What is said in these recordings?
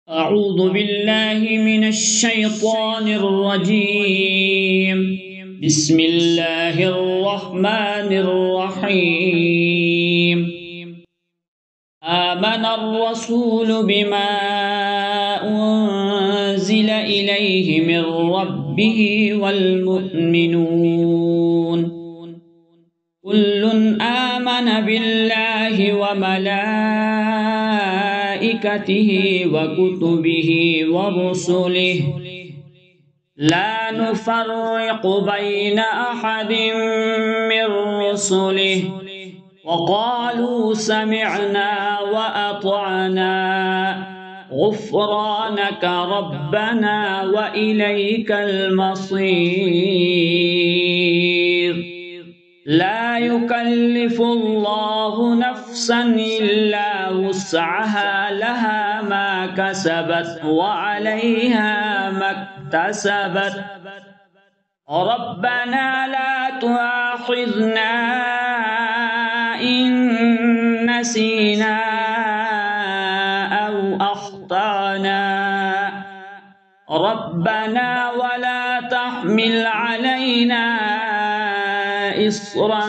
أعوذ بالله من الشيطان الرجيم. بسم الله الرحمن الرحيم. آمن الرسول بما أنزل إليه من ربه والمؤمنون كل آمن بالله وملائكته وكتبه ورسله لا نفرق بين أحد من رسله وقالوا سمعنا وأطعنا غفرانك ربنا وإليك المصير. لا يكلف الله نفسا إلا وسعها لها ما كسبت وعليها ما اكتسبت. ربنا لا تؤاخذنا إن نسينا أو أخطأنا. ربنا ولا تحمل علينا إصرا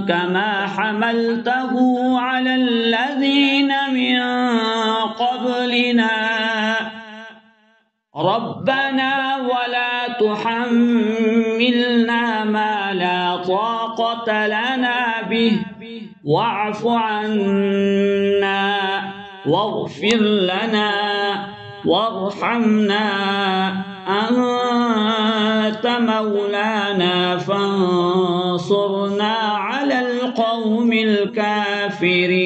كما حملته على الذين من قبلنا. ربنا ولا تحملنا ما لا طاقة لنا به واعف عنا واغفر لنا وارحمنا أنت مولانا فانصرنا على القوم الكافرين.